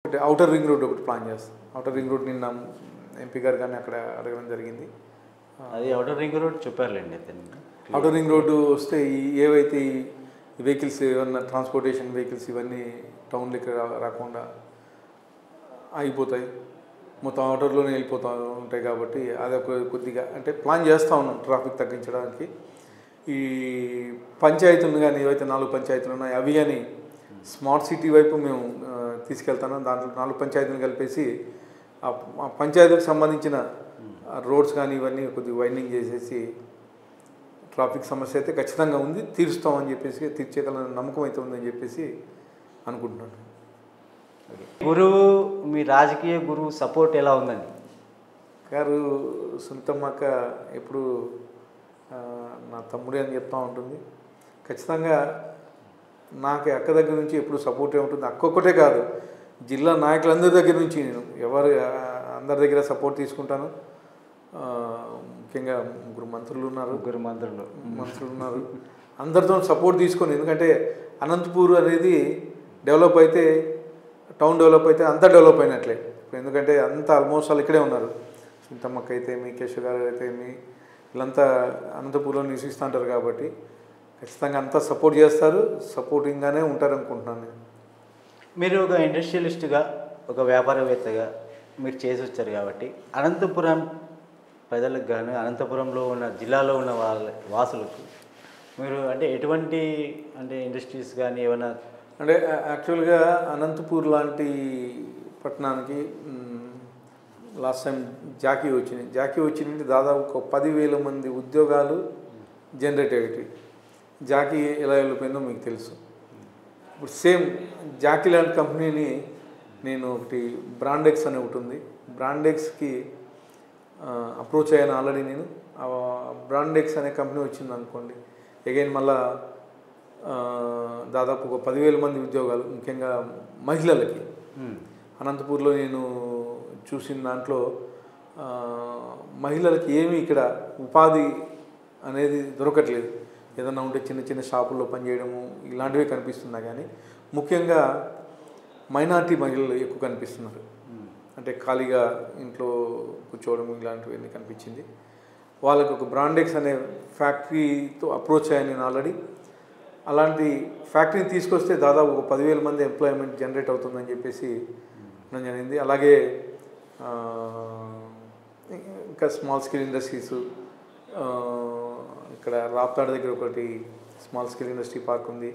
ఒకటి outer ring road ఒకటి plan చేస్తాం. ఔటర్ రింగ్ రోడ్ నిన్న ఎంపీ గారు కానీ అక్కడ అడగడం జరిగింది. అది ఔటర్ రింగ్ రోడ్ చెప్పారులేండి. ఔటర్ రింగ్ రోడ్డు వస్తే ఏవైతే ఈ వెహికల్స్ ఏమన్నా ట్రాన్స్పోర్టేషన్ వెహికల్స్ ఇవన్నీ టౌన్లోకి రాకుండా అయిపోతాయి, మొత్తం ఔటర్లోనే వెళ్ళిపోతూ ఉంటాయి. కాబట్టి అది కొద్దిగా అంటే ప్లాన్ చేస్తూ ఉన్నాం ట్రాఫిక్ తగ్గించడానికి. ఈ పంచాయతీలు కానీ ఏవైతే 4 పంచాయతీలు ఉన్నాయో అవి కానీ స్మార్ట్ సిటీ వైపు మేము తీసుకెళ్తాను. దాంట్లో 4 పంచాయతీలు కలిపేసి ఆ పంచాయతీలకు సంబంధించిన రోడ్స్ కానీ ఇవన్నీ కొద్దిగా వైండింగ్ చేసేసి ట్రాఫిక్ సమస్య అయితే ఖచ్చితంగా ఉంది, తీరుస్తామని చెప్పేసి తీర్చేగల నమ్మకం అయితే ఉందని చెప్పేసి అనుకుంటున్నాను. గురువు, మీ రాజకీయ గురువు సపోర్ట్ ఎలా ఉందండి? గారు సునీతమ్మక్క ఎప్పుడు నా తమ్ముడే అని చెప్తూ ఉంటుంది. ఖచ్చితంగా నాకు అక్క దగ్గర నుంచి ఎప్పుడు సపోర్టే ఉంటుంది. అక్క ఒక్కటే కాదు, జిల్లా నాయకులందరి దగ్గర నుంచి నేను అందరి దగ్గర సపోర్ట్ తీసుకుంటాను. ముఖ్యంగా ముగ్గురు మంత్రులు ఉన్నారు, అందరితో సపోర్ట్ తీసుకొని. ఎందుకంటే అనంతపూర్ అనేది డెవలప్ అయితే, టౌన్ డెవలప్ అయితే అంతా డెవలప్ అయినట్లే. ఎందుకంటే అంతా ఆల్మోస్ట్ వాళ్ళు ఇక్కడే ఉన్నారు. సునీతమ్మక్క అయితే మీ, కేశవ్ గారు అయితే మీ, వీళ్ళంతా అనంతపూర్లో నివసిస్తూ ఉంటారు. కాబట్టి ఖచ్చితంగా అంతా సపోర్ట్ చేస్తారు, సపోర్టింగ్గానే ఉంటారు అనుకుంటున్నాను నేను. మీరు ఒక ఇండస్ట్రియలిస్ట్గా, ఒక వ్యాపారవేత్తగా మీరు చేసి వచ్చారు. కాబట్టి అనంతపురం ప్రజలకు కానీ, అనంతపురంలో ఉన్న జిల్లాలో ఉన్న వాసులకు మీరు అంటే ఎటువంటి ఇండస్ట్రీస్ కానీ ఏమైనా అంటే యాక్చువల్గా అనంతపూర్ లాంటి పట్టణానికి లాస్ట్ టైం జాకీ వచ్చింది. దాదాపు ఒక 10,000 మంది ఉద్యోగాలు జనరేట్ అయ్యేవి. జాకీ ఎలా వెళ్ళిపోయిందో మీకు తెలుసు. ఇప్పుడు సేమ్ జాకీ లాంటి కంపెనీని నేను ఒకటి బ్రాండెక్స్ అని ఒకటి ఉంది, బ్రాండెక్స్కి అప్రోచ్ అయ్యాను ఆల్రెడీ నేను. బ్రాండెక్స్ అనే కంపెనీ వచ్చింది అనుకోండి, అగైన్ మళ్ళా దాదాపు ఒక 10,000 మంది ఉద్యోగాలు, ముఖ్యంగా మహిళలకి. అనంతపూర్లో నేను చూసిన దాంట్లో మహిళలకి ఏమీ ఇక్కడ ఉపాధి అనేది దొరకట్లేదు. ఏదన్నా ఉంటే చిన్న చిన్న షాపుల్లో పనిచేయడము ఇలాంటివే కనిపిస్తున్నా. కానీ ముఖ్యంగా మైనారిటీ మహిళలు ఎక్కువ కనిపిస్తున్నారు. అంటే ఖాళీగా ఇంట్లో కూర్చోవడం ఇలాంటివన్నీ కనిపించింది. వాళ్ళకి ఒక బ్రాండెక్స్ అనే ఫ్యాక్టరీతో అప్రోచ్ అయ్యాను నేను ఆల్రెడీ. అలాంటి ఫ్యాక్టరీని తీసుకొస్తే దాదాపు ఒక 10,000 మంది ఎంప్లాయ్మెంట్ జనరేట్ అవుతుందని చెప్పేసి అనడం జరిగింది. అలాగే ఇంకా స్మాల్ స్కేల్ ఇండస్ట్రీస్, ఇక్కడ రాప్తాడ్ దగ్గర ఒకటి స్మాల్ స్కేల్ ఇండస్ట్రీ పార్క్ ఉంది,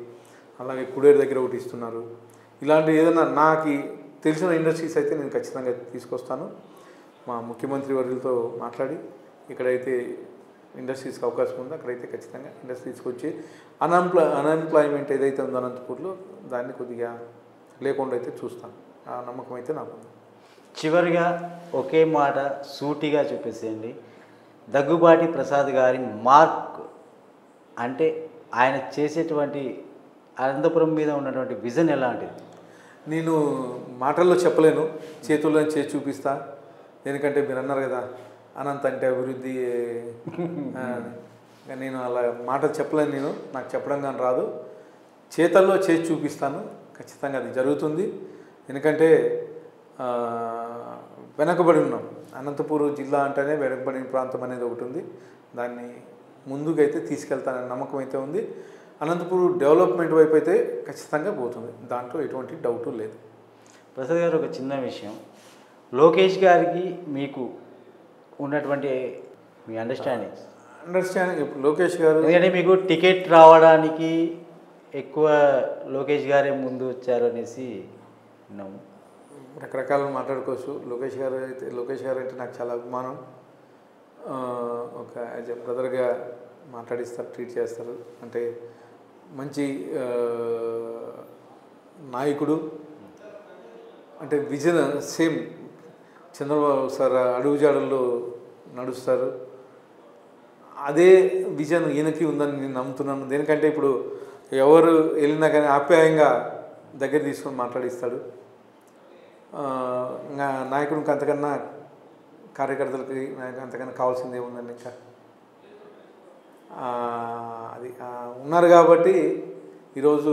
అలాగే కుడేరు దగ్గర ఒకటి ఇస్తున్నారు. ఇలాంటి ఏదైనా నాకు తెలిసిన ఇండస్ట్రీస్ అయితే నేను ఖచ్చితంగా తీసుకొస్తాను. మా ముఖ్యమంత్రి వర్యులతో మాట్లాడి ఎక్కడైతే ఇండస్ట్రీస్కి అవకాశం ఉందో అక్కడైతే ఖచ్చితంగా ఇండస్ట్రీస్కి వచ్చి అన్ఎంప్లాయ్మెంట్ ఏదైతే ఉందో అనంతపూర్లో దాన్ని కొద్దిగా లేకుండా అయితే చూస్తాను. ఆ నమ్మకం అయితే నాకు ఉంది. చివరిగా ఒకే మాట సూటిగా చెప్పేసేయండి, దగ్గుబాటి ప్రసాద్ గారి మార్క్ అంటే ఆయన చేసేటువంటి అనంతపురం మీద ఉన్నటువంటి విజన్ ఎలాంటిది? నేను మాటల్లో చెప్పలేను, చేతుల్లో చేసి చూపిస్తా. ఎందుకంటే మీరు అన్నారు కదా అనంత అంటే అభివృద్ధి, నేను అలా మాటలు చెప్పలేను, నాకు చెప్పడం కానీ రాదు. చేతల్లో చేసి చూపిస్తాను, ఖచ్చితంగా అది జరుగుతుంది. ఎందుకంటే వెనకబడి ఉన్నాం. అనంతపూర్ జిల్లా అంటేనే వెనకబడిన ప్రాంతం అనేది ఒకటి ఉంది. దాన్ని ముందుకైతే తీసుకెళ్తానని నమ్మకం అయితే ఉంది. అనంతపూర్ డెవలప్మెంట్ వైపు అయితే ఖచ్చితంగా పోతుంది, దాంట్లో ఎటువంటి డౌటు లేదు. ప్రసాద్ గారు, ఒక చిన్న విషయం, లోకేష్ గారికి మీకు ఉన్నటువంటి మీ అండర్స్టాండింగ్ ఇప్పుడు లోకేష్ గారు, ఎందుకంటే మీకు టికెట్ రావడానికి ఎక్కువ లోకేష్ గారే ముందు వచ్చారు అనేసి విన్నాము. రకరకాలుగా మాట్లాడుకోవచ్చు. లోకేష్ గారు అంటే నాకు చాలా అభిమానం. ఒక యాజ్ ఎ బ్రదర్గా మాట్లాడిస్తారు, ట్రీట్ చేస్తారు. అంటే మంచి నాయకుడు. అంటే విజన్ సేమ్ చంద్రబాబు సార్ అడుగుజాడల్లో నడుస్తారు. అదే విజన్ ఈయనకి ఉందని నేను నమ్ముతున్నాను. దేనికంటే ఇప్పుడు ఎవరు వెళ్ళినా కానీ ఆప్యాయంగా దగ్గర తీసుకొని మాట్లాడిస్తాడు. నాయకుడికి అంతకన్నా కార్యకర్తలకి అంతకన్నా కావాల్సింది ఏముందండి? ఇంకా అది ఉన్నారు కాబట్టి ఈరోజు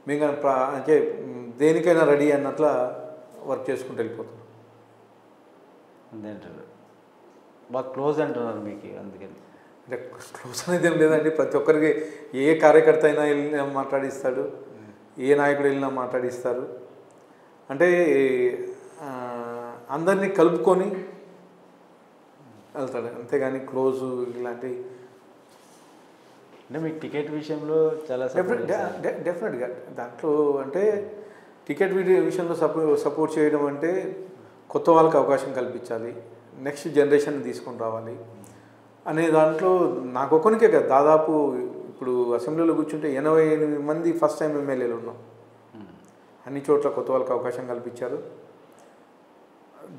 మేము అంటే దేనికైనా రెడీ అన్నట్ల వర్క్ చేసుకుంటూ వెళ్ళిపోతున్నాం. అంతే అంటారు. బాగా క్లోజ్ అంటున్నారు మీకు, అందుకని. అంటే క్లోజ్ అనేది ఏం లేదండి. ప్రతి ఒక్కరికి ఏ కార్యకర్త అయినా వెళ్ళినా మాట్లాడిస్తాడు, ఏ నాయకుడు వెళ్ళినా మాట్లాడిస్తారు. అంటే అందరినీ కలుపుకొని వెళ్తాడు, అంతేగాని క్లోజు ఇలాంటి. అంటే మీకు టికెట్ విషయంలో చాలా డెఫినెట్గా దాంట్లో అంటే టికెట్ విషయంలో సపోర్ట్ చేయడం అంటే కొత్త వాళ్ళకి అవకాశం కల్పించాలి, నెక్స్ట్ జనరేషన్ తీసుకొని రావాలి అనే దాంట్లో నాకు ఒక్కనికే కదా, దాదాపు ఇప్పుడు అసెంబ్లీలో కూర్చుంటే 88 మంది ఫస్ట్ టైం ఎమ్మెల్యేలు ఉన్నాం. అన్ని చోట్ల కొత్త వాళ్ళకి అవకాశం కల్పించారు.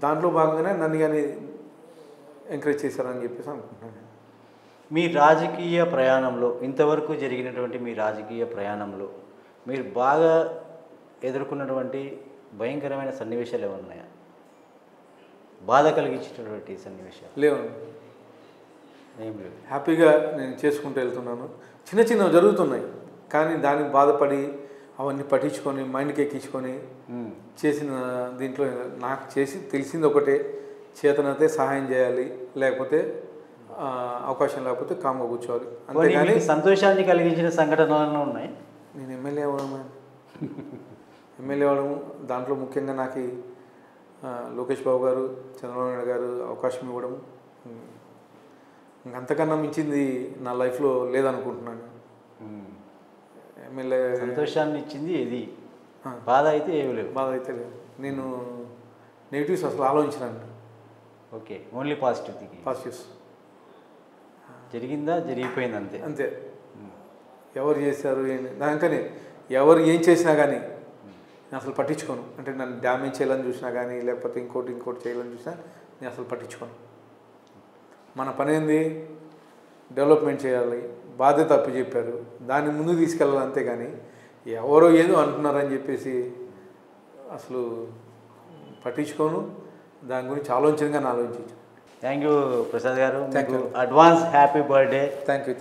దాంట్లో భాగంగానే నన్ను కానీ ఎంకరేజ్ చేశారని చెప్పేసి అనుకుంటున్నాను. మీ రాజకీయ ప్రయాణంలో, ఇంతవరకు జరిగినటువంటి మీ రాజకీయ ప్రయాణంలో మీరు బాగా ఎదుర్కొన్నటువంటి భయంకరమైన సన్నివేశాలు ఏమైనా ఉన్నాయా? బాధ కలిగించేటటువంటి సన్నివేశాలు? లేవు, ఏం లేవు. హ్యాపీగా నేను చేసుకుంటూ వెళ్తున్నాను. చిన్న చిన్నవి జరుగుతున్నాయి, కానీ దానికి బాధపడి అవన్నీ పట్టించుకొని మైండ్కి ఎక్కించుకొని చేసిన దీంట్లో నాకు చేసి తెలిసింది ఒకటే, చేతనైతే సహాయం చేయాలి, లేకపోతే అవకాశం లేకపోతే కామ్గా కూర్చోవాలి. అంతేగాని సంతోషాన్ని కలిగించిన సంఘటనలు ఉన్నాయి. నేను ఎమ్మెల్యే అవ్వడం దాంట్లో ముఖ్యంగా నాకు లోకేష్ బాబు గారు, చంద్రబాబు నాయుడు గారు అవకాశం ఇవ్వడం, ఇంకంతకన్నా మించింది నా లైఫ్లో లేదనుకుంటున్నాను. ఎమ్మెల్యే సంతోషాన్ని ఇచ్చింది ఇది, బాధ అయితే ఏమి లేవు. బాధ అయితే లేదు. నేను నెగిటివ్స్ అసలు ఆలోచించినాను. Okay, only positives. జరిగిందా, జరిగిపోయింది, అంతే అంతే. ఎవరు చేశారు దానికని ఎవరు ఏం చేసినా కానీ నేను అసలు పట్టించుకోను. అంటే నన్ను డ్యామేజ్ చేయాలని చూసినా కానీ, లేకపోతే ఇంకోటి చేయాలని చూసినా నేను అసలు పట్టించుకోను. మన పని ఏంది, డెవలప్మెంట్ చేయాలి, బాధ్యత అప్పు చెప్పారు, దాన్ని ముందుకు తీసుకెళ్ళాలి. అంతేగాని ఎవరో ఏదో అంటున్నారని చెప్పేసి అసలు పట్టించుకోను. దాని గురించి ఆలోచించగా ఆలోచించాను. థ్యాంక్ యూ ప్రసాద్ గారు. Advance happy birthday. Thank you.